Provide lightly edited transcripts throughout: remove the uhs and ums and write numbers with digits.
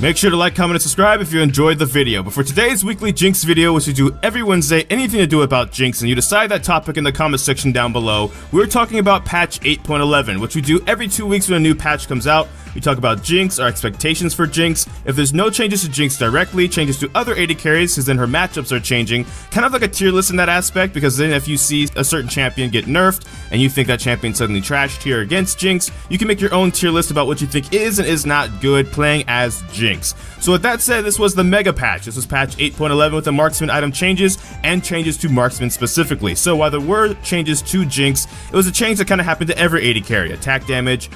Make sure to like, comment, and subscribe if you enjoyed the video. But for today's weekly Jinx video, which we do every Wednesday, anything to do about Jinx, and you decide that topic in the comment section down below, we're talking about patch 8.11, which we do every 2 weeks when a new patch comes out. We talk about Jinx, our expectations for Jinx, if there's no changes to Jinx directly, changes to other AD carries, because then her matchups are changing. Kind of like a tier list in that aspect, because then if you see a certain champion get nerfed, and you think that champion suddenly trashed here against Jinx, you can make your own tier list about what you think is and is not good playing as Jinx. So with that said, this was the mega patch. This was patch 8.11 with the Marksman Item Changes, and changes to Marksman specifically. So while there were changes to Jinx, it was a change that kind of happened to every AD carry. Attack damage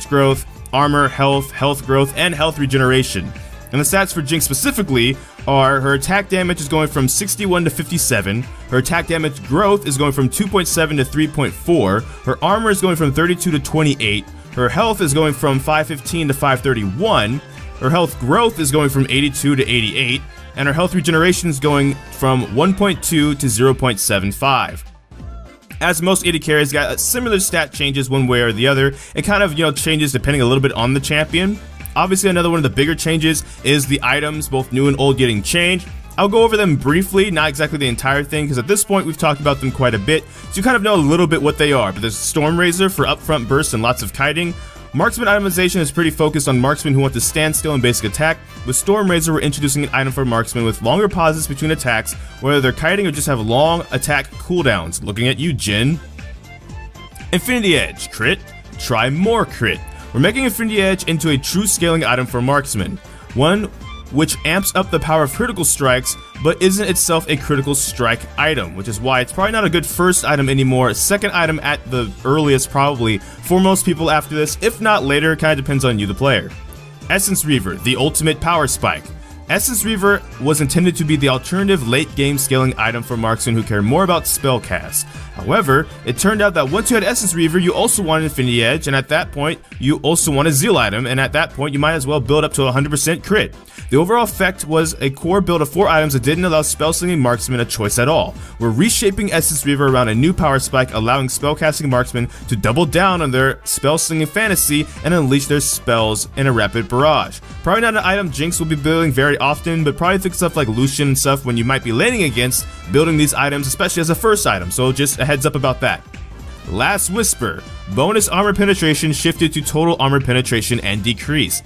growth, armor, health growth, and health regeneration. And the stats for Jinx specifically are her attack damage is going from 61 to 57, her attack damage growth is going from 2.7 to 3.4, her armor is going from 32 to 28, her health is going from 515 to 531, her health growth is going from 82 to 88, and her health regeneration is going from 1.2 to 0.75. As most AD carries got similar stat changes one way or the other, it kind of, changes depending a little bit on the champion. Obviously, another one of the bigger changes is the items, both new and old, getting changed. I'll go over them briefly, not exactly the entire thing, because at this point we've talked about them quite a bit, so you kind of know a little bit what they are. But there's Storm Razor for upfront burst and lots of kiting. Marksman itemization is pretty focused on marksmen who want to stand still in basic attack. With Storm Razor, we're introducing an item for marksmen with longer pauses between attacks, whether they're kiting or just have long attack cooldowns. Looking at you, Jin. Infinity Edge, crit, try more crit. We're making Infinity Edge into a true scaling item for marksmen, one which amps up the power of critical strikes, but isn't itself a critical strike item, which is why it's probably not a good first item anymore. Second item at the earliest, probably, for most people after this, if not later. Kind of depends on you, the player. Essence Reaver, the ultimate power spike. Essence Reaver was intended to be the alternative late game scaling item for marksmen who care more about spell cast. However, it turned out that once you had Essence Reaver, you also wanted Infinity Edge, and at that point, you also want a Zeal item, and at that point, you might as well build up to 100% crit. The overall effect was a core build of 4 items that didn't allow spell-slinging marksmen a choice at all. We're reshaping Essence Reaver around a new power spike, allowing spell-casting marksmen to double down on their spell-slinging fantasy and unleash their spells in a rapid barrage. Probably not an item Jinx will be building very often, but probably think stuff like Lucian and stuff when you might be laning against building these items, especially as a first item, so just a heads up about that. Last Whisper, bonus armor penetration shifted to total armor penetration and decreased.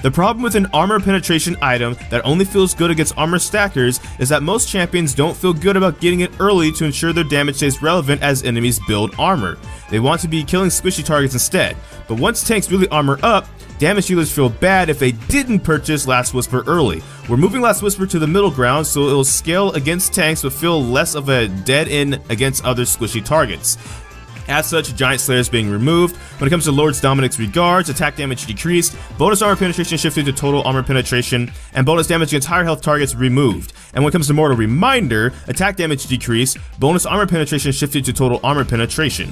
The problem with an armor penetration item that only feels good against armor stackers is that most champions don't feel good about getting it early to ensure their damage stays relevant as enemies build armor. They want to be killing squishy targets instead, but once tanks really armor up, damage dealers feel bad if they didn't purchase Last Whisper early. We're moving Last Whisper to the middle ground so it'll scale against tanks but feel less of a dead end against other squishy targets. As such, Giant Slayer is being removed. When it comes to Lord Dominic's regards, attack damage decreased, bonus armor penetration shifted to total armor penetration, and bonus damage against higher health targets removed. And when it comes to Mortal Reminder, attack damage decreased, bonus armor penetration shifted to total armor penetration.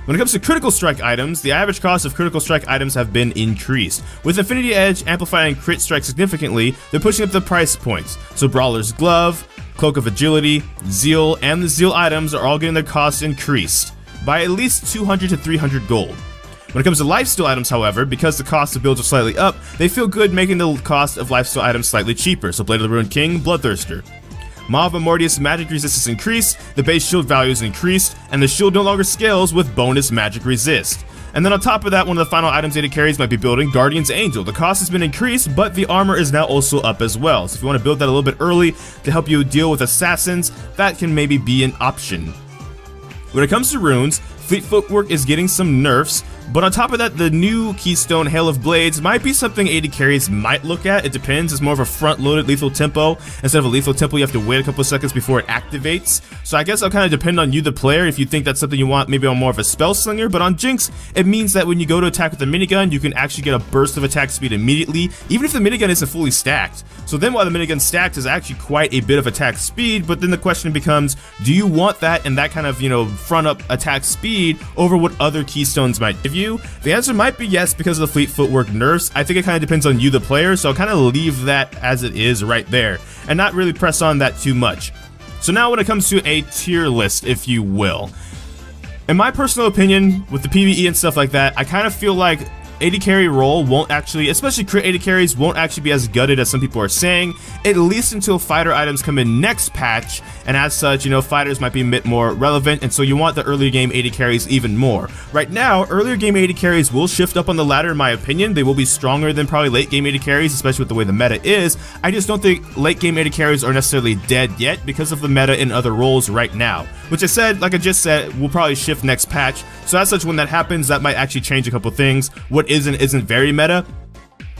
When it comes to critical strike items, the average cost of critical strike items have been increased. With Infinity Edge amplifying crit strike significantly, they're pushing up the price points. So Brawler's Glove, Cloak of Agility, Zeal, and the Zeal items are all getting their costs increased by at least 200 to 300 gold. When it comes to lifesteal items, however, because the cost of builds are slightly up, they feel good making the cost of lifesteal items slightly cheaper. So Blade of the Ruined King, Bloodthirster. Maw of Mortius magic resistance increased, the base shield value is increased, and the shield no longer scales with bonus magic resist. And then on top of that, one of the final items AD carries might be building Guardian's Angel. The cost has been increased, but the armor is now also up as well. So if you want to build that a little bit early to help you deal with assassins, that can maybe be an option. When it comes to runes, Fleet Footwork is getting some nerfs, but on top of that, the new Keystone Hail of Blades might be something AD carries might look at. It depends. It's more of a front-loaded lethal tempo. Instead of a lethal tempo, you have to wait a couple of seconds before it activates. So I guess it'll kind of depend on you, the player, if you think that's something you want maybe on more of a spell slinger. But on Jinx, it means that when you go to attack with a minigun, you can actually get a burst of attack speed immediately, even if the minigun isn't fully stacked. So then while the minigun stacked is actually quite a bit of attack speed, but then the question becomes, do you want that and that kind of, front up attack speed over what other keystones might give you? The answer might be yes because of the Fleet Footwork nerfs. I think it kind of depends on you, the player, so I'll kind of leave that as it is right there and not really press on that too much. So now when it comes to a tier list, if you will, in my personal opinion, with the PvE and stuff like that, I kind of feel like AD carry role won't actually, especially crit AD carries, won't actually be as gutted as some people are saying, at least until fighter items come in next patch, and as such, you know, fighters might be a bit more relevant, and so you want the earlier game AD carries even more. Right now, earlier game AD carries will shift up on the ladder in my opinion. They will be stronger than probably late game AD carries, especially with the way the meta is. I just don't think late game AD carries are necessarily dead yet because of the meta in other roles right now. Which I said, like I just said, will probably shift next patch, so as such when that happens, that might actually change a couple things. What isn't very meta.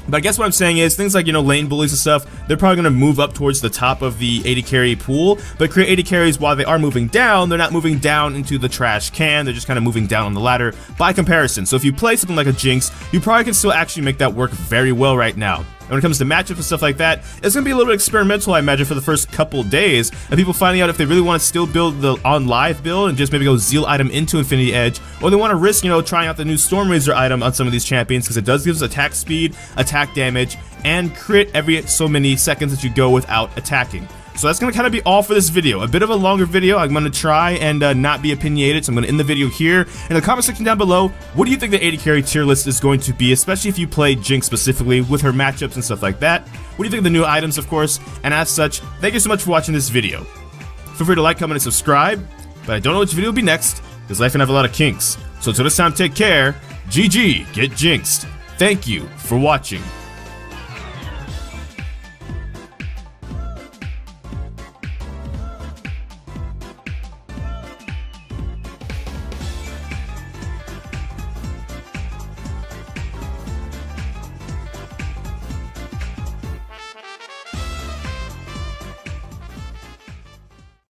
But I guess what I'm saying is, things like, you know, lane bullies and stuff, they're probably going to move up towards the top of the AD carry pool, but crit AD carries, while they are moving down, they're not moving down into the trash can, they're just kind of moving down on the ladder by comparison. So if you play something like a Jinx, you probably can still actually make that work very well right now. And when it comes to matchups and stuff like that, it's going to be a little bit experimental, I imagine, for the first couple days, and people finding out if they really want to still build the on live build and just maybe go Zeal item into Infinity Edge, or they want to risk, you know, trying out the new Storm Razor item on some of these champions, because it does give us attack speed, attack damage, and crit every so many seconds that you go without attacking. So that's going to kind of be all for this video. A bit of a longer video. I'm going to try and not be opinionated, so I'm going to end the video here. In the comment section down below, what do you think the AD carry tier list is going to be, especially if you play Jinx specifically with her matchups and stuff like that? What do you think of the new items, of course? And as such, thank you so much for watching this video. Feel free to like, comment, and subscribe, but I don't know which video will be next, because life can have a lot of kinks. So until this time, take care. GG, get jinxed. Thank you for watching.